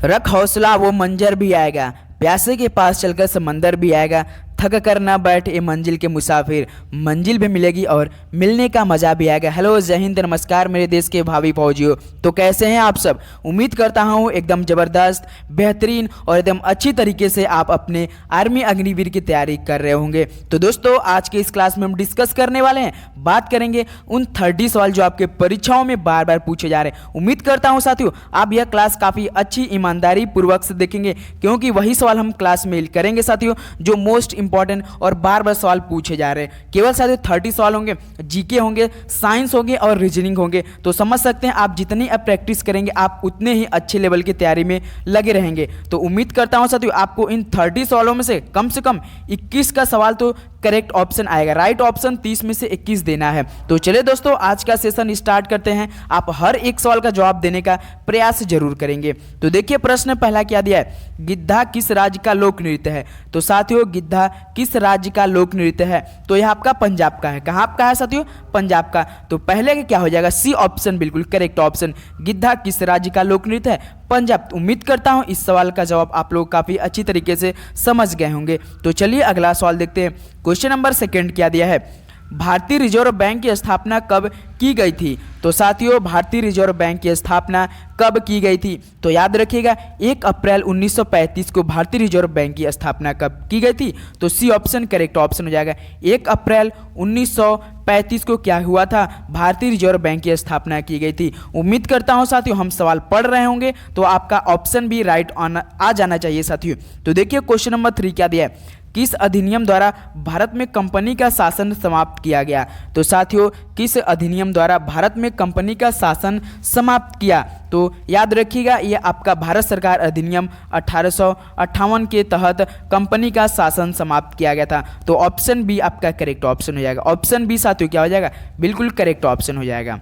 रख हौसला वो मंजर भी आएगा, प्यासे के पास चलकर समंदर भी आएगा, थक कर ना बैठ ए मंजिल के मुसाफिर, मंजिल भी मिलेगी और मिलने का मज़ा भी आएगा। हेलो जय हिंद, नमस्कार मेरे देश के भावी फौजियों। तो कैसे हैं आप सब? उम्मीद करता हूँ एकदम ज़बरदस्त, बेहतरीन और एकदम अच्छी तरीके से आप अपने आर्मी अग्निवीर की तैयारी कर रहे होंगे। तो दोस्तों आज के इस क्लास में हम डिस्कस करने वाले हैं, बात करेंगे उन 30 सवाल जो आपके परीक्षाओं में बार बार पूछे जा रहे हैं। उम्मीद करता हूँ साथियों आप यह क्लास काफ़ी अच्छी ईमानदारी पूर्वक से देखेंगे, क्योंकि वही सवाल हम क्लास में करेंगे साथियों जो मोस्ट इंपॉर्टेंट और बार बार सवाल पूछे जा रहे हैं। केवल साथियों 30 सवाल होंगे, जीके होंगे, साइंस होंगे और रीजनिंग होंगे। तो समझ सकते हैं आप जितनी अब प्रैक्टिस करेंगे आप उतने ही अच्छे लेवल की तैयारी में लगे रहेंगे। तो उम्मीद करता हूं साथियों आपको इन 30 सवालों में से कम 21 का सवाल तो करेक्ट ऑप्शन आएगा। राइट ऑप्शन 30 में से 21 देना है। तो चलिए दोस्तों आज का सेशन स्टार्ट करते हैं। आप हर एक सवाल का जवाब देने का प्रयास जरूर करेंगे। तो देखिए प्रश्न पहला क्या दिया है, गिद्धा किस राज्य का लोक नृत्य है? तो साथियों गिद्धा किस राज्य का लोक नृत्य है? तो यह आपका पंजाब का है। कहाँ आपका है साथियों? पंजाब का। तो पहले का क्या हो जाएगा? सी ऑप्शन बिल्कुल करेक्ट ऑप्शन। गिद्धा किस राज्य का लोक नृत्य है? पंजाब। उम्मीद करता हूं इस सवाल का जवाब आप लोग काफ़ी अच्छी तरीके से समझ गए होंगे। तो चलिए अगला सवाल देखते हैं। क्वेश्चन नंबर 2 क्या दिया है, भारतीय रिजर्व बैंक की स्थापना कब की गई थी? तो साथियों भारतीय रिजर्व बैंक की स्थापना कब की गई थी? तो याद रखिएगा 1 अप्रैल 1935 को भारतीय रिजर्व बैंक की स्थापना कब की गई थी? तो सी ऑप्शन करेक्ट ऑप्शन हो जाएगा। 1 अप्रैल 1935 को क्या हुआ था? भारतीय रिजर्व बैंक की स्थापना की गई थी। उम्मीद करता हूं साथियों हम सवाल पढ़ रहे होंगे तो आपका ऑप्शन भी राइट आ जाना चाहिए साथियों। तो देखिए क्वेश्चन नंबर 3 क्या दिया है, किस अधिनियम द्वारा भारत में कंपनी का शासन समाप्त किया गया? तो साथियों किस अधिनियम द्वारा भारत में कंपनी का शासन समाप्त किया? तो याद रखिएगा ये आपका भारत सरकार अधिनियम 1858 के तहत कंपनी का शासन समाप्त किया गया था। तो ऑप्शन बी आपका करेक्ट ऑप्शन हो जाएगा। ऑप्शन बी साथियों क्या हो जाएगा? बिल्कुल करेक्ट ऑप्शन हो जाएगा।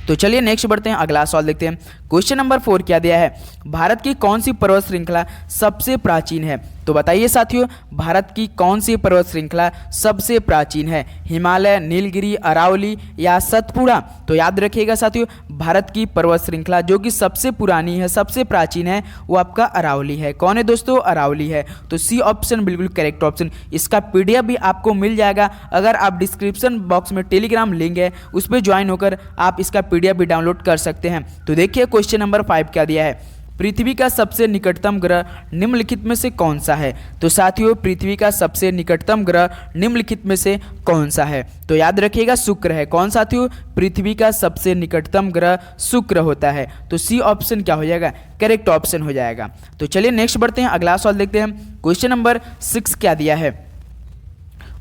तो चलिए नेक्स्ट बढ़ते हैं, अगला सवाल देखते हैं। क्वेश्चन नंबर 4 क्या दिया है, भारत की कौन सी पर्वत श्रृंखला सबसे प्राचीन है? तो बताइए साथियों भारत की कौन सी पर्वत श्रृंखला सबसे प्राचीन है? हिमालय, नीलगिरी, अरावली या सतपुड़ा? तो याद रखिएगा साथियों भारत की पर्वत श्रृंखला जो कि सबसे पुरानी है, सबसे प्राचीन है, वो आपका अरावली है। कौन है दोस्तों? अरावली है। तो सी ऑप्शन बिल्कुल करेक्ट ऑप्शन। इसका पीडीएफ भी आपको मिल जाएगा अगर आप डिस्क्रिप्शन बॉक्स में टेलीग्राम लिंक है उस पर ज्वाइन होकर आप इसका पीडीएफ भी डाउनलोड कर सकते हैं। तो देखिए क्वेश्चन नंबर 5 क्या दिया है, पृथ्वी का सबसे निकटतम ग्रह निम्नलिखित में से कौन सा है? तो साथियों पृथ्वी का सबसे निकटतम ग्रह निम्नलिखित में से कौन सा है? तो याद रखिएगा शुक्र है। कौन साथियों? पृथ्वी का सबसे निकटतम ग्रह शुक्र होता है। तो सी ऑप्शन क्या हो जाएगा? करेक्ट ऑप्शन हो जाएगा। तो चलिए नेक्स्ट बढ़ते हैं, अगला सवाल देखते हैं। क्वेश्चन नंबर 6 क्या दिया है,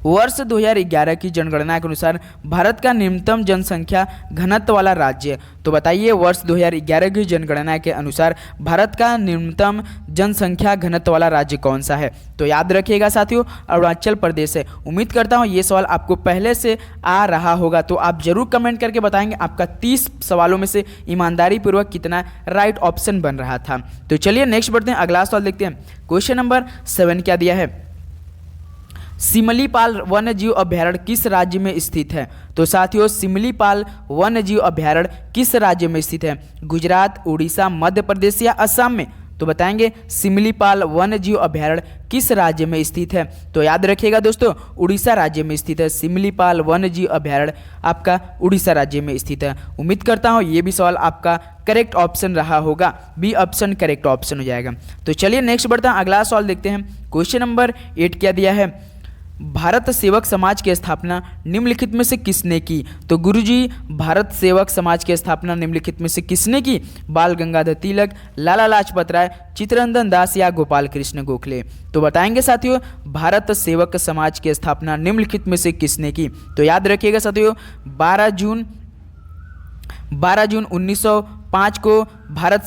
वर्ष 2011 की जनगणना के अनुसार भारत का न्यूनतम जनसंख्या घनत्व वाला राज्य? तो बताइए वर्ष 2011 की जनगणना के अनुसार भारत का न्यूनतम जनसंख्या घनत्व वाला राज्य कौन सा है? तो याद रखिएगा साथियों अरुणाचल प्रदेश है। उम्मीद करता हूँ ये सवाल आपको पहले से आ रहा होगा, तो आप जरूर कमेंट करके बताएंगे आपका 30 सवालों में से ईमानदारी पूर्वक कितना राइट ऑप्शन बन रहा था। तो चलिए नेक्स्ट बढ़ते हैं, अगला सवाल देखते हैं। क्वेश्चन नंबर 7 क्या दिया है, सिमलीपाल वन्य जीव अभ्यारण्य किस राज्य में स्थित है? तो साथियों सिमलीपाल वन्य जीव अभ्यारण्य किस राज्य में स्थित है? गुजरात, उड़ीसा, मध्य प्रदेश या असम में? तो बताएंगे सिमलीपाल वन्य जीव अभ्यारण्य किस राज्य में स्थित है? तो याद रखिएगा दोस्तों उड़ीसा राज्य में स्थित है। सिमलीपाल वन्य जीव अभ्यारण्य आपका उड़ीसा राज्य में स्थित है। उम्मीद करता हूँ ये भी सवाल आपका करेक्ट ऑप्शन रहा होगा। बी ऑप्शन करेक्ट ऑप्शन हो जाएगा। तो चलिए नेक्स्ट बढ़ता है, अगला सवाल देखते हैं। क्वेश्चन नंबर 8 क्या दिया है, भारत सेवक समाज की स्थापना निम्नलिखित में से किसने की? तो गुरुजी भारत सेवक समाज की स्थापना निम्नलिखित में से किसने की? बाल गंगाधर तिलक, लाला लाजपत राय, चित्तरंजन दास या गोपाल कृष्ण गोखले? तो बताएंगे साथियों भारत सेवक समाज की स्थापना निम्नलिखित में से किसने की? तो याद रखिएगा साथियों 12 जून 1905 को भारत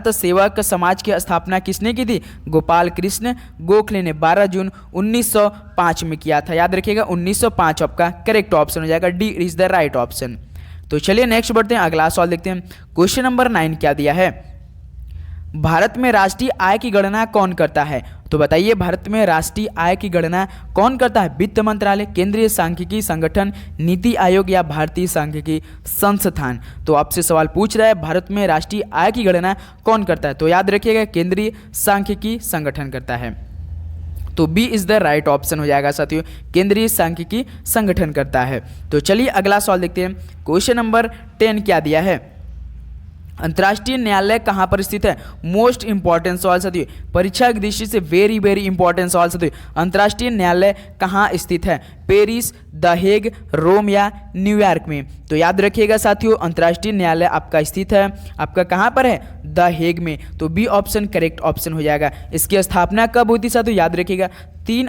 सेवक समाज की स्थापना किसने की थी? गोपाल कृष्ण गोखले ने 12 जून 1905 में किया था। याद रखिएगा 1905 आपका करेक्ट ऑप्शन हो जाएगा। D is the right option. तो चलिए नेक्स्ट बढ़ते हैं, अगला सवाल देखते हैं। क्वेश्चन नंबर 9 क्या दिया है, भारत में राष्ट्रीय आय की गणना कौन करता है? तो बताइए भारत में राष्ट्रीय आय की गणना कौन करता है? वित्त मंत्रालय, केंद्रीय सांख्यिकी संगठन, नीति आयोग या भारतीय सांख्यिकी संस्थान। तो आपसे सवाल पूछ रहा है भारत में राष्ट्रीय आय की गणना कौन करता है? तो याद रखिएगा केंद्रीय सांख्यिकी संगठन करता है। तो B is the right option हो जाएगा साथियों, केंद्रीय सांख्यिकी संगठन करता है। तो चलिए अगला सवाल देखते हैं। क्वेश्चन नंबर 10 क्या दिया है? अंतर्राष्ट्रीय न्यायालय कहाँ पर स्थित है? मोस्ट इंपॉर्टेंट सवाल साथियों, परीक्षा की दृष्टि से वेरी वेरी इंपॉर्टेंट सवाल साथियों। अंतर्राष्ट्रीय न्यायालय कहाँ स्थित है? पेरिस, द हेग, रोम या न्यूयॉर्क में? तो याद रखिएगा साथियों अंतर्राष्ट्रीय न्यायालय आपका स्थित है आपका कहाँ पर है? द हेग में। तो बी ऑप्शन करेक्ट ऑप्शन हो जाएगा। इसकी स्थापना कब हुई थी साथियों? याद रखिएगा 3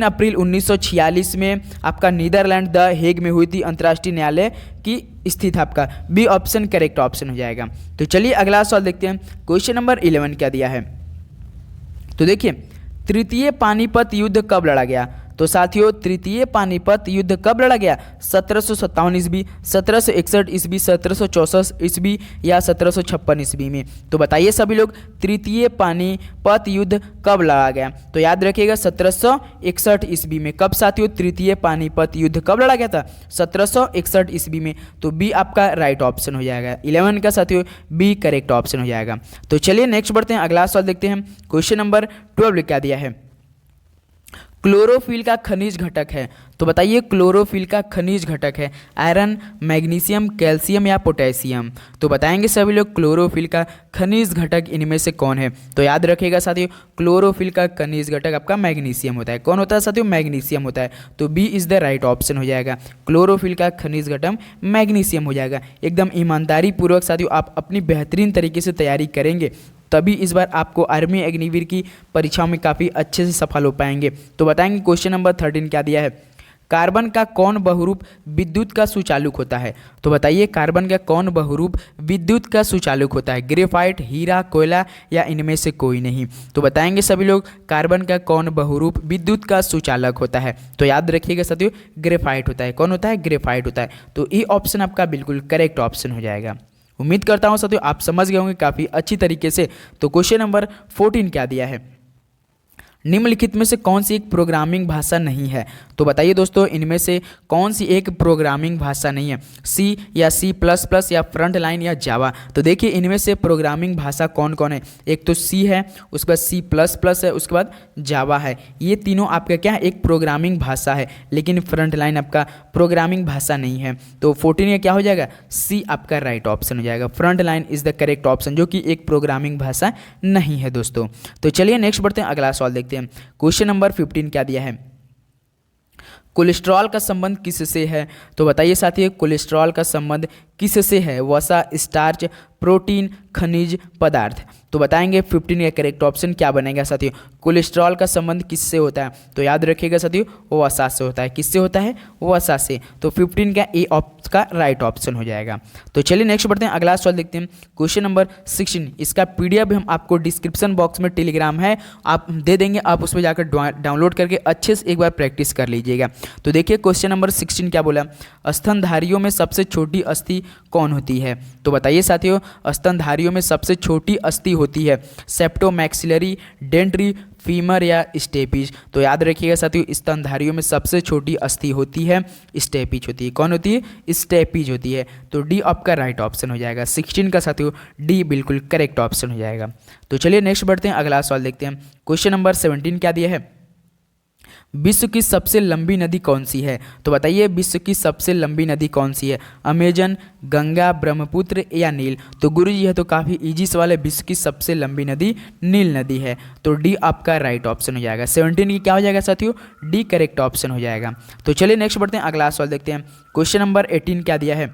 अप्रैल 1946 में आपका नीदरलैंड द हेग में हुई थी अंतर्राष्ट्रीय न्यायालय की स्थित आपका। बी ऑप्शन करेक्ट ऑप्शन हो जाएगा। तो चलिए अगला सवाल देखते हैं। क्वेश्चन नंबर 11 क्या दिया है? तो देखिए तृतीय पानीपत युद्ध कब लड़ा गया? तो साथियों तृतीय पानीपत युद्ध कब लड़ा गया? 1757 ईस्वी, 1761 ईस्वी, 1764 ईस्वी या 1756 ईस्वी में? तो बताइए सभी लोग तृतीय पानीपत युद्ध कब लड़ा गया? तो याद रखिएगा 1761 ईस्वी में। कब साथियों तृतीय पानीपत युद्ध कब लड़ा गया था? 1761 ईस्वी में। तो बी आपका राइट ऑप्शन हो जाएगा। 11 का साथियों बी करेक्ट ऑप्शन हो जाएगा। तो चलिए नेक्स्ट बढ़ते हैं, अगला सवाल देखते हैं। क्वेश्चन नंबर 12 क्या दिया है? क्लोरोफिल का खनिज घटक है। तो बताइए क्लोरोफिल का खनिज घटक है आयरन, मैग्नीशियम, कैल्शियम या पोटेशियम? तो बताएंगे सभी लोग क्लोरोफिल का खनिज घटक इनमें से कौन है? तो याद रखिएगा साथियों क्लोरोफिल का खनिज घटक आपका मैग्नीशियम होता है। कौन होता है साथियों? मैग्नीशियम होता है। तो B is the right option हो जाएगा। क्लोरोफिल का खनिज घटक मैग्नीशियम हो जाएगा। एकदम ईमानदारी पूर्वक साथियों आप अपनी बेहतरीन तरीके से तैयारी करेंगे तभी इस बार आपको आर्मी अग्निवीर की परीक्षाओं में काफ़ी अच्छे से सफल हो पाएंगे। तो बताएंगे क्वेश्चन नंबर 13 क्या दिया है? कार्बन का कौन बहुरूप विद्युत का सुचालक होता है? तो बताइए कार्बन का कौन बहुरूप विद्युत का सुचालक होता है? ग्रेफाइट, हीरा, कोयला या इनमें से कोई नहीं? तो बताएंगे सभी लोग कार्बन का कौन बहुरूप विद्युत का सुचालक होता है? तो याद रखिएगा साथियों ग्रेफाइट होता है। कौन होता है? ग्रेफाइट होता है। तो ई ऑप्शन आपका बिल्कुल करेक्ट ऑप्शन हो जाएगा। उम्मीद करता हूं साथियों आप समझ गए होंगे काफ़ी अच्छी तरीके से। तो क्वेश्चन नंबर 14 क्या दिया है? निम्नलिखित में से कौन सी एक प्रोग्रामिंग भाषा नहीं है? तो बताइए दोस्तों इनमें से कौन सी एक प्रोग्रामिंग भाषा नहीं है? सी या सी प्लस प्लस या फ्रंट लाइन या जावा? तो देखिए इनमें से प्रोग्रामिंग भाषा कौन कौन है? एक तो सी है, उसके बाद सी प्लस प्लस है, उसके बाद जावा है। ये तीनों आपका क्या है? एक प्रोग्रामिंग भाषा है, लेकिन फ्रंट लाइन आपका प्रोग्रामिंग भाषा नहीं है। तो 14 क्या हो जाएगा? सी आपका राइट ऑप्शन हो जाएगा। Front line is the correct option, जो कि एक प्रोग्रामिंग भाषा नहीं है दोस्तों। तो चलिए नेक्स्ट बढ़ते हैं, अगला सवाल देखते हैं। क्वेश्चन नंबर 15 क्या दिया है? कोलेस्ट्रॉल का संबंध किससे है? तो बताइए साथियों कोलेस्ट्रॉल का संबंध किससे है? वसा, स्टार्च, प्रोटीन, खनिज पदार्थ? तो बताएंगे 15 का करेक्ट ऑप्शन क्या बनेगा साथियों? कोलेस्ट्रॉल का संबंध किससे होता है? तो याद रखिएगा साथियों वसा से होता है। किससे होता है? वसा से। तो 15 का ए का राइट ऑप्शन हो जाएगा। तो चलिए नेक्स्ट बढ़ते हैं, अगला सवाल देखते हैं। क्वेश्चन नंबर 16 इसका पीडीएफ भी हम आपको डिस्क्रिप्शन बॉक्स में टेलीग्राम है आप दे देंगे, आप उसमें जाकर डाउनलोड करके अच्छे से एक बार प्रैक्टिस कर लीजिएगा। तो देखिए क्वेश्चन नंबर 16 क्या बोला? स्तनधारियों में सबसे छोटी अस्थि कौन होती है? तो बताइए साथियों स्तनधारियों में सबसे छोटी अस्थि होती है सेप्टोमैक्सिलरी, डेंट्री, फीमर या स्टेपिज? तो याद रखिएगा साथियों स्तनधारियों में सबसे छोटी अस्थि होती है स्टेपिज होती है। कौन होती है? स्टेपिज होती है। तो डी आपका राइट ऑप्शन हो जाएगा। 16 का साथियों डी बिल्कुल करेक्ट ऑप्शन हो जाएगा। तो चलिए नेक्स्ट बढ़ते हैं, अगला सवाल देखते हैं। क्वेश्चन नंबर 17 क्या दिया है? विश्व की सबसे लंबी नदी कौन सी है? तो बताइए विश्व की सबसे लंबी नदी कौन सी है? अमेजन, गंगा, ब्रह्मपुत्र या नील? तो गुरुजी यह तो काफ़ी इजी सवाल है। विश्व की सबसे लंबी नदी नील नदी है। तो डी आपका राइट ऑप्शन हो जाएगा। 17 की क्या हो जाएगा साथियों? डी करेक्ट ऑप्शन हो जाएगा। तो चलिए नेक्स्ट बढ़ते हैं, अगला सवाल देखते हैं। क्वेश्चन नंबर 18 क्या दिया है?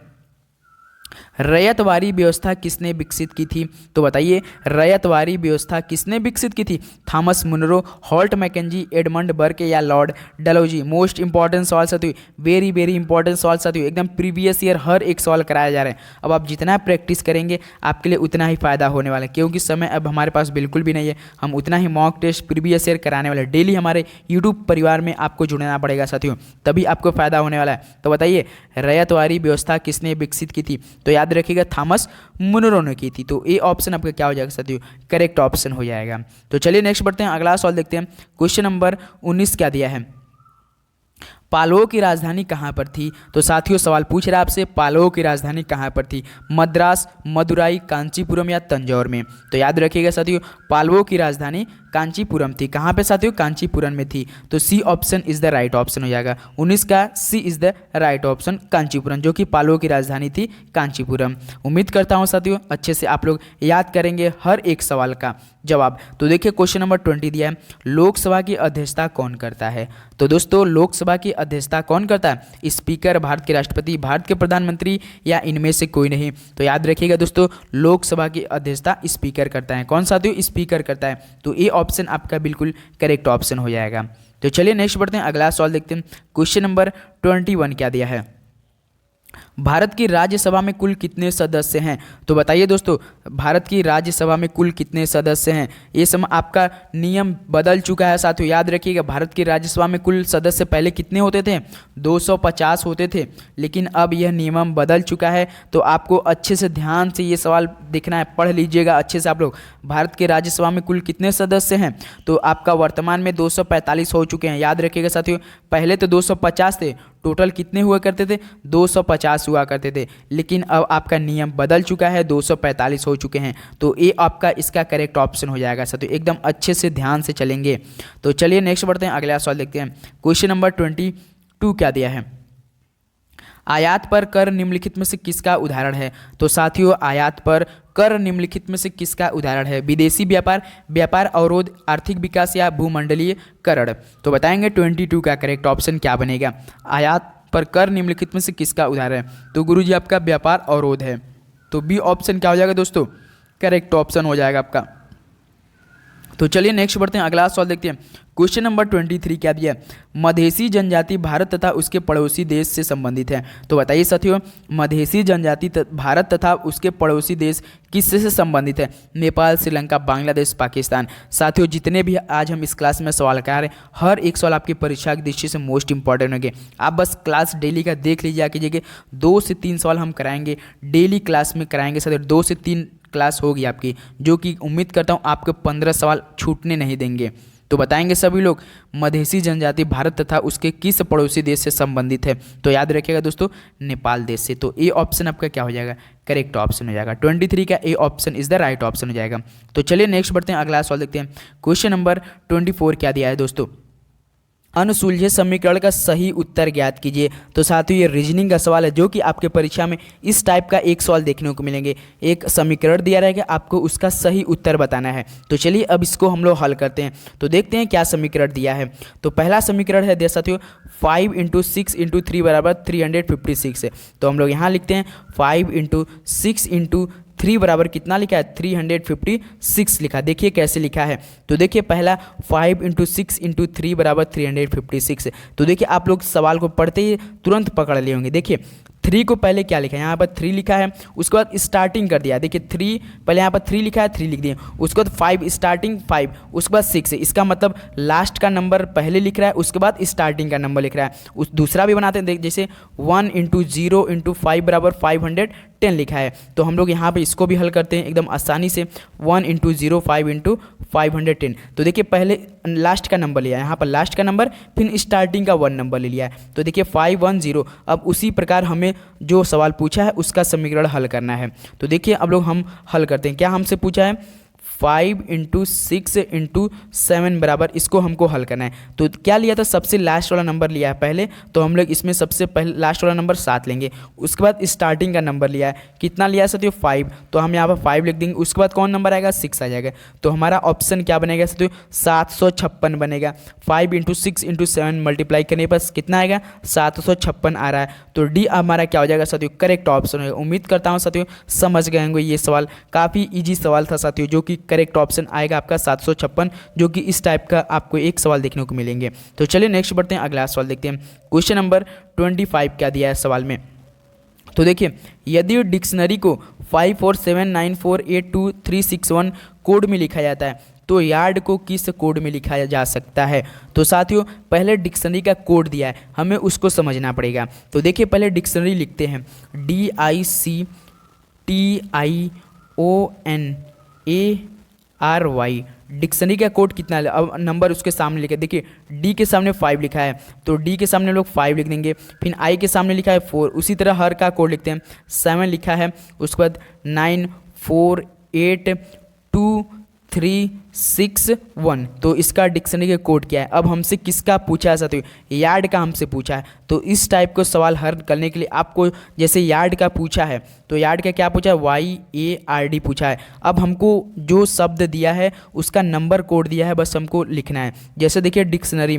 रैयतवारी व्यवस्था किसने विकसित की थी? तो बताइए रैयतवारी व्यवस्था किसने विकसित की थी? Thomas Munro, Holt Mackenzie, Edmund Burke या लॉर्ड डलहौजी? मोस्ट इंपॉर्टेंट सवाल साथियों, वेरी वेरी इंपॉर्टेंट सवाल साथियों, एकदम प्रीवियस ईयर हर एक सवाल कराया जा रहा है। अब आप जितना प्रैक्टिस करेंगे आपके लिए उतना ही फायदा होने वाला है, क्योंकि समय अब हमारे पास बिल्कुल भी नहीं है। हम उतना ही मॉक टेस्ट प्रीवियस ईयर कराने वाले। डेली हमारे यूट्यूब परिवार में आपको जुड़ना पड़ेगा साथियों, तभी आपको फायदा होने वाला है। तो बताइए रैयतवारी व्यवस्था किसने विकसित की थी? तो याद याद रखिएगा थॉमस मुनरो ने की थी। तो ए ऑप्शन आपका क्या हो जाएगा साथियों, करेक्ट ऑप्शन हो जाएगा। तो चलिए नेक्स्ट बढ़ते हैं, अगला सवाल देखते हैं। क्वेश्चन नंबर 19 क्या दिया है, पालवों की राजधानी कहाँ पर थी। तो साथियों सवाल पूछ रहा है आपसे, पालवों की राजधानी कहाँ पर थी, मद्रास, मदुराई, कांचीपुरम या तंजौर में। तो याद रखिएगा साथियों, पालवों की राजधानी कांचीपुरम थी। कहाँ पे साथियों, कांचीपुरम में थी। तो C option is the right option हो जाएगा। 19 का C is the right option, Kanchipuram, जो कि पालवों की राजधानी थी कांचीपुरम। उम्मीद करता हूँ साथियों अच्छे से आप लोग याद करेंगे हर एक सवाल का जवाब। तो देखिए क्वेश्चन नंबर 20 दिया है, लोकसभा की अध्यक्षता कौन करता है। तो दोस्तों लोकसभा की अध्यक्षता कौन करता है, स्पीकर, भारत के राष्ट्रपति, भारत के प्रधानमंत्री या इनमें से कोई नहीं। तो याद रखिएगा दोस्तों, लोकसभा की अध्यक्षता स्पीकर करता है। कौन साथियों, स्पीकर करता है। तो ये ऑप्शन आपका बिल्कुल करेक्ट ऑप्शन हो जाएगा। तो चलिए नेक्स्ट बढ़ते हैं, अगला सवाल देखते हैं। क्वेश्चन नंबर 21 क्या दिया है, भारत की राज्यसभा में कुल कितने सदस्य हैं। तो बताइए दोस्तों, भारत की राज्यसभा में कुल कितने सदस्य हैं। ये समय आपका नियम बदल चुका है साथियों, याद रखिएगा। भारत की राज्यसभा में कुल सदस्य पहले कितने होते थे, 250 होते थे, लेकिन अब यह नियम बदल चुका है। तो आपको अच्छे से ध्यान से ये सवाल देखना है, पढ़ लीजिएगा अच्छे से आप लोग। भारत के राज्यसभा में कुल कितने सदस्य हैं, तो आपका वर्तमान में 245 हो चुके हैं। याद रखिएगा साथियों, पहले तो 250 थे, टोटल कितने हुआ करते थे, 250 हुआ करते थे, लेकिन अब आपका नियम बदल चुका है, 245 हो चुके हैं। तो ये आपका इसका करेक्ट ऑप्शन हो जाएगा साथियों, एकदम अच्छे से ध्यान से चलेंगे। तो चलिए नेक्स्ट बढ़ते हैं, अगला सवाल देखते हैं। क्वेश्चन नंबर 22 क्या दिया है, आयात पर कर निम्नलिखित में से किसका उदाहरण है। तो साथियों आयात पर कर निम्नलिखित में से किसका उदाहरण है, विदेशी व्यापार, व्यापार अवरोध, आर्थिक विकास या भूमंडलीय करण। तो बताएंगे 22 का करेक्ट ऑप्शन क्या बनेगा, आयात पर कर निम्नलिखित में से किसका उदाहरण है। तो गुरुजी आपका व्यापार अवरोध है। तो बी ऑप्शन क्या हो जाएगा दोस्तों, करेक्ट ऑप्शन हो जाएगा आपका। तो चलिए नेक्स्ट बढ़ते हैं, अगला सवाल देखते हैं। क्वेश्चन नंबर 23 क्या दिया है, मधेसी जनजाति भारत तथा उसके पड़ोसी देश से संबंधित है। तो बताइए साथियों, मधेसी जनजाति भारत तथा उसके पड़ोसी देश किससे से संबंधित है, नेपाल, श्रीलंका, बांग्लादेश, पाकिस्तान। साथियों जितने भी आज हम इस क्लास में सवाल करा रहे हैं, हर एक सवाल आपकी परीक्षा की दृष्टि से मोस्ट इंपॉर्टेंट होंगे। आप बस क्लास डेली का देख लीजिए कीजिए, 2 से 3 सवाल हम कराएंगे डेली क्लास में कराएंगे साथियों, 2 से 3 क्लास होगी आपकी, जो कि उम्मीद करता हूँ आपके 15 सवाल छूटने नहीं देंगे। तो बताएंगे सभी लोग, मधेसी जनजाति भारत तथा उसके किस पड़ोसी देश से संबंधित है। तो याद रखिएगा दोस्तों, नेपाल देश से। तो ए ऑप्शन आपका क्या हो जाएगा, करेक्ट ऑप्शन हो जाएगा। 23 का A option is the right option हो जाएगा। तो चलिए नेक्स्ट बढ़ते हैं, अगला सवाल देखते हैं। क्वेश्चन नंबर 24 क्या दिया है दोस्तों, अनसुलझे समीकरण का सही उत्तर ज्ञात कीजिए। तो साथियों ये रीजनिंग का सवाल है, जो कि आपके परीक्षा में इस टाइप का एक सवाल देखने को मिलेंगे। एक समीकरण दिया रहेगा, आपको उसका सही उत्तर बताना है। तो चलिए अब इसको हम लोग हल करते हैं। तो देखते हैं क्या समीकरण दिया है। तो पहला समीकरण है साथियों 5 × 6 × 3 बराबर 356 है। तो हम लोग यहाँ लिखते हैं 5 × 6 × 3 बराबर कितना लिखा है, 356 लिखा। देखिए कैसे लिखा है। तो देखिए पहला 5 × 6 × 3 बराबर 356। तो देखिए आप लोग सवाल को पढ़ते ही तुरंत पकड़ लिए होंगे। देखिए 3 को पहले क्या लिखा है, यहाँ पर 3 लिखा है, उसके बाद स्टार्टिंग कर दिया। देखिए 3 पहले यहाँ पर 3 लिखा है, 3 लिख दिए, उसके बाद 5 स्टार्टिंग 5, उसके बाद 6 है। इसका मतलब लास्ट का नंबर पहले लिख रहा है, उसके बाद स्टार्टिंग का नंबर लिख रहा है। उस दूसरा भी बनाते हैं, देख जैसे 1 × 0 × 5 बराबर 510 लिखा है। तो हम लोग यहाँ पे इसको भी हल करते हैं एकदम आसानी से, 1 × 0 5 × 510। तो देखिए पहले लास्ट का नंबर लिया है, यहाँ पर लास्ट का नंबर, फिर स्टार्टिंग का 1 नंबर ले लिया है। तो देखिए 510। अब उसी प्रकार हमें जो सवाल पूछा है उसका समीकरण हल करना है। तो देखिए अब लोग हम हल करते हैं। क्या हमसे पूछा है, 5 × 6 × 7 बराबर, इसको हमको हल करना है। तो क्या लिया था, सबसे लास्ट वाला नंबर लिया है पहले, तो हम लोग इसमें सबसे पहले लास्ट वाला नंबर 7 लेंगे। उसके बाद स्टार्टिंग का नंबर लिया है, कितना लिया है साथियों 5, तो हम यहाँ पर 5 लिख देंगे। उसके बाद कौन नंबर आएगा, 6 आ जाएगा। तो हमारा ऑप्शन क्या बनेगा साथियों, 756 बनेगा। 5 × 6 × 7 मल्टीप्लाई करने पर कितना आएगा, 756 आ रहा है। तो डी हमारा क्या हो जाएगा साथियों, करेक्ट ऑप्शन होगा। उम्मीद करता हूँ साथियों समझ गए होंगे। ये सवाल काफ़ी ईजी सवाल था साथियों, जो कि करेक्ट ऑप्शन आएगा आपका 756, जो कि इस टाइप का आपको एक सवाल देखने को मिलेंगे। तो चलिए नेक्स्ट बढ़ते हैं, अगला सवाल देखते हैं। क्वेश्चन नंबर 25 क्या दिया है सवाल में। तो देखिए, यदि डिक्शनरी को 5479482361 कोड में लिखा जाता है, तो यार्ड को किस कोड में लिखा जा सकता है। तो साथियों पहले डिक्शनरी का कोड दिया है, हमें उसको समझना पड़ेगा। तो देखिए पहले डिक्शनरी लिखते हैं, DIC TIONARY। डिक्शनरी का कोड कितना है, अब नंबर उसके सामने लिखे, देखिए डी के सामने 5 लिखा है तो डी के सामने लोग 5 लिख देंगे। फिर आई के सामने लिखा है 4, उसी तरह हर का कोड लिखते हैं। 7 लिखा है, उसके बाद 9 4 8 2 3 6 1। तो इसका डिक्शनरी का कोड क्या है। अब हमसे किसका पूछा है साथियों, यार्ड का हमसे पूछा है। तो इस टाइप को सवाल हल करने के लिए आपको जैसे यार्ड का पूछा है तो यार्ड का क्या पूछा है, YARD पूछा है। अब हमको जो शब्द दिया है उसका नंबर कोड दिया है, बस हमको लिखना है। जैसे देखिए डिक्शनरी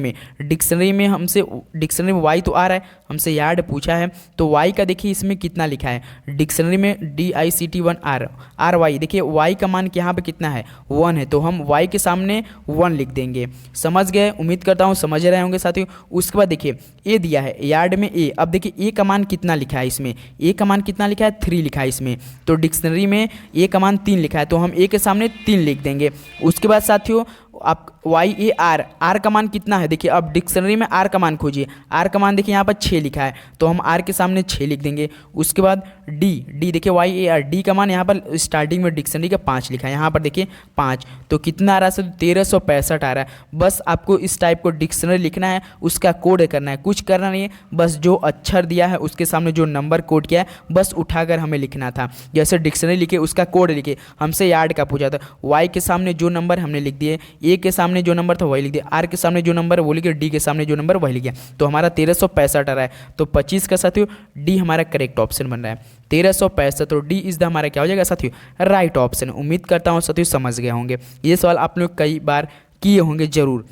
में हमसे डिक्शनरी में वाई तो आ रहा है, हमसे यार्ड पूछा है तो वाई का देखिए इसमें कितना लिखा है, डिक्शनरी में DICT1RY। देखिए वाई का मान यहाँ पे कितना है, 1 है, तो हम y के सामने 1 लिख देंगे। समझ गए, उम्मीद करता हूँ समझ रहे होंगे साथियों। उसके बाद देखिए ए दिया है, यार्ड में ए। अब देखिए ए का मान कितना लिखा है इसमें, ए का मान कितना लिखा है, 3 लिखा है इसमें। तो डिक्शनरी में ए का मान 3 लिखा है तो हम ए के सामने 3 लिख देंगे। उसके बाद साथियों आप YAR, आर का मान कितना है, देखिए अब डिक्शनरी में आर का मान खोजिए। आर का मान देखिए यहाँ पर 6 लिखा है तो हम आर के सामने 6 लिख देंगे। उसके बाद डी देखिए YAR, डी का मान यहाँ पर स्टार्टिंग में डिक्शनरी का 5 लिखा है, यहाँ पर देखिए 5। तो कितना आ रहा है, 1365 आ रहा है। बस आपको इस टाइप को डिक्शनरी लिखना है, उसका कोड करना है, कुछ करना नहीं है, बस जो अक्षर दिया है उसके सामने जो नंबर कोड किया है बस उठाकर हमें लिखना था। जैसे डिक्शनरी लिखे उसका कोड लिखे, हमसे यार्ड का पूछा था, वाई के सामने जो नंबर हमने लिख दिए, ए के सामने जो नंबर था वही लिख दिया, आर के सामने जो नंबर वो लिखे, डी के सामने जो नंबर वही लिख दिया। तो हमारा 1365 आ रहा है। तो 25 का साथियों डी हमारा करेक्ट ऑप्शन बन रहा है, 1365। तो डी इज द हमारा क्या हो जाएगा साथियों, राइट ऑप्शन। उम्मीद करता हूँ साथियों समझ गए होंगे, ये सवाल आप लोग कई बार किए होंगे जरूर।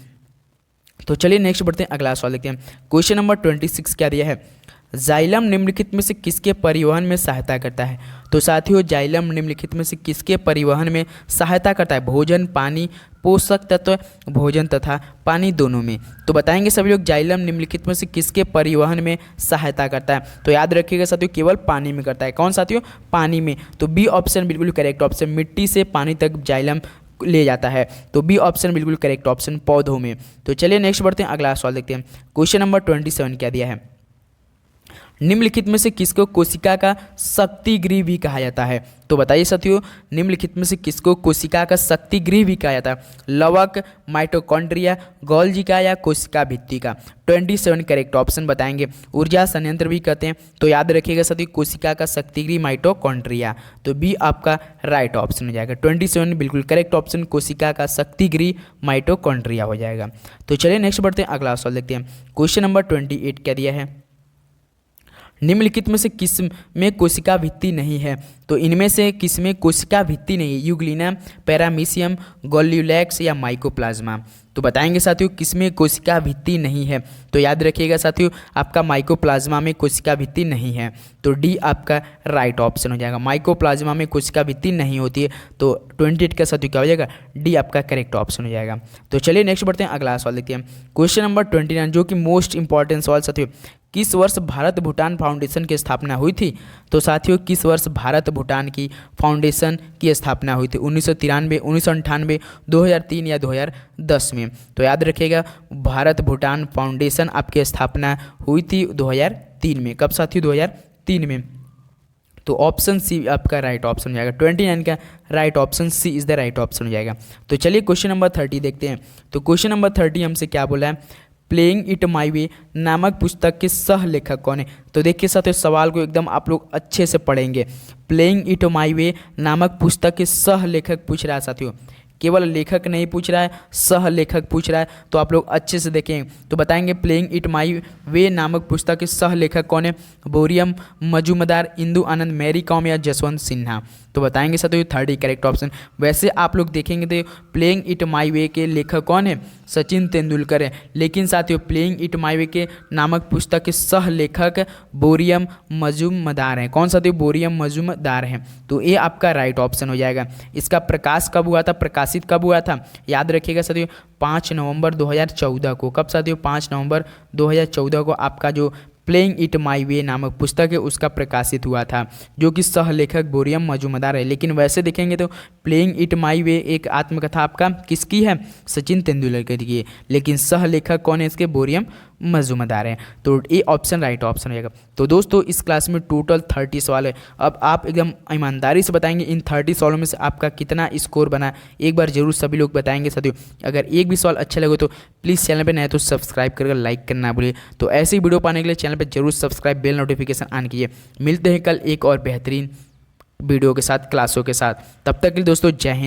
तो चलिए नेक्स्ट बढ़ते हैं, अगला सवाल देखते हैं। क्वेश्चन नंबर 26 क्या दिया है, जाइलम निम्नलिखित में से किसके परिवहन में सहायता करता है। तो साथियों जाइलम निम्नलिखित में से किसके परिवहन में सहायता करता है, भोजन, पानी, पोषक तत्व, भोजन तथा पानी दोनों में। तो बताएंगे सभी लोग जाइलम निम्नलिखित में से किसके परिवहन में सहायता करता है। तो याद रखिएगा साथियों केवल पानी में करता है। कौन साथियों, पानी में। तो बी ऑप्शन बिल्कुल करेक्ट ऑप्शन, मिट्टी से पानी तक जाइलम ले जाता है। तो बी ऑप्शन बिल्कुल करेक्ट ऑप्शन, पौधों में। तो चलिए नेक्स्ट बढ़ते हैं, अगला सवाल देखते हैं। क्वेश्चन नंबर 27 क्या दिया है, निम्नलिखित में से किसको कोशिका का शक्ति गृह भी कहा जाता है। तो बताइए साथियों निम्नलिखित में से किसको कोशिका का शक्ति गृह भी कहा जाता है, लवक, माइटोकॉन्ड्रिया, गोल्गी का या कोशिका भित्ति का। 27 करेक्ट ऑप्शन बताएंगे। ऊर्जा संयंत्र भी कहते हैं। तो याद रखिएगा साथियों कोशिका का शक्ति गृह माइटोकॉन्ड्रिया। तो बी आपका राइट ऑप्शन हो जाएगा। 27 बिल्कुल करेक्ट ऑप्शन, कोशिका का शक्ति गृह माइटोकॉन्ड्रिया हो जाएगा। तो चलिए नेक्स्ट बढ़ते हैं, अगला सवाल देखते हैं। क्वेश्चन नंबर 28 क्या दिया है, निम्नलिखित में से किस में कोशिका भित्ति नहीं है। तो इनमें से किस में कोशिका भित्ति नहीं है, यूग्लिना, पैरामीशियम, गोल्यूलैक्स या माइकोप्लाज्मा। तो बताएंगे साथियों किस में कोशिका भित्ति नहीं है। तो याद रखिएगा साथियों आपका माइकोप्लाज्मा में कोशिका भित्ति नहीं है। तो डी आपका राइट ऑप्शन हो जाएगा, माइकोप्लाज्मा में कोशिका भित्ति नहीं होती है। तो 28 का साथियों क्या हो जाएगा, डी आपका करेक्ट ऑप्शन हो जाएगा। तो चलिए नेक्स्ट बढ़ते हैं, अगला सवाल देखते हैं। क्वेश्चन नंबर 29 जो कि मोस्ट इंपॉर्टेंट सवाल साथियों, किस वर्ष भारत भूटान फाउंडेशन की स्थापना हुई थी। तो साथियों किस वर्ष भारत भूटान की फाउंडेशन की स्थापना हुई थी, 1993, 1998, 2003 या 2010 में। तो याद रखिएगा भारत भूटान फाउंडेशन आपकी स्थापना हुई थी 2003 में। कब साथियों, 2003 में। तो ऑप्शन सी आपका राइट ऑप्शन हो जाएगा। 29 का right option C is the right option हो जाएगा। तो चलिए क्वेश्चन नंबर 30 देखते हैं। तो क्वेश्चन नंबर 30 हमसे क्या बोला है, प्लेइंग इट माई वे नामक पुस्तक के सह लेखक कौन है। तो देखिए साथियों सवाल को एकदम आप लोग अच्छे से पढ़ेंगे। प्लेइंग इट माई वे नामक पुस्तक के सह लेखक पूछ रहा है साथियों, केवल लेखक नहीं पूछ रहा है, सह लेखक पूछ रहा है। तो आप लोग अच्छे से देखें। तो बताएंगे प्लेइंग इट माई वे नामक पुस्तक के सह लेखक कौन है, बोरियम मजूमदार, इंदु आनंद, मैरी कॉम या जसवंत सिन्हा। तो बताएंगे साथियों 30 करेक्ट ऑप्शन। वैसे आप लोग देखेंगे तो प्लेइंग इट माई वे के लेखक कौन है, सचिन तेंदुलकर है। लेकिन साथियों प्लेइंग इट माई वे के नामक पुस्तक के सह लेखक बोरियम मजूमदार हैं। कौन साथियों, बोरियम मजूमदार हैं। तो ये आपका राइट ऑप्शन हो जाएगा। इसका प्रकाश कब हुआ था, प्रकाशित कब हुआ था, याद रखिएगा साथियों 5 नवंबर 2014 को। कब साथियों, 5 नवंबर 2014 को आपका जो प्लेइंग इट माई वे नामक पुस्तक है उसका प्रकाशित हुआ था, जो कि सह लेखक बोरियम मजूमदार है। लेकिन वैसे देखेंगे तो प्लेइंग इट माई वे एक आत्मकथा आपका किसकी है, सचिन तेंदुलकर की है। लेकिन सह लेखक कौन है इसके, बोरियम मज़ेदार हैं। तो ये ऑप्शन राइट ऑप्शन रहेगा। तो दोस्तों इस क्लास में टोटल 30 सवाल है। अब आप एकदम ईमानदारी से बताएंगे इन 30 सवालों में से आपका कितना स्कोर बना, एक बार जरूर सभी लोग बताएंगे साथियों। अगर एक भी सवाल अच्छा लगे तो प्लीज़ चैनल पे नए तो सब्सक्राइब करके लाइक करना ना भूलिए। तो ऐसी वीडियो पाने के लिए चैनल पे जरूर सब्सक्राइब, बेल नोटिफिकेशन ऑन कीजिए। मिलते हैं कल एक और बेहतरीन वीडियो के साथ, क्लासों के साथ। तब तक के लिए दोस्तों जय हिंद।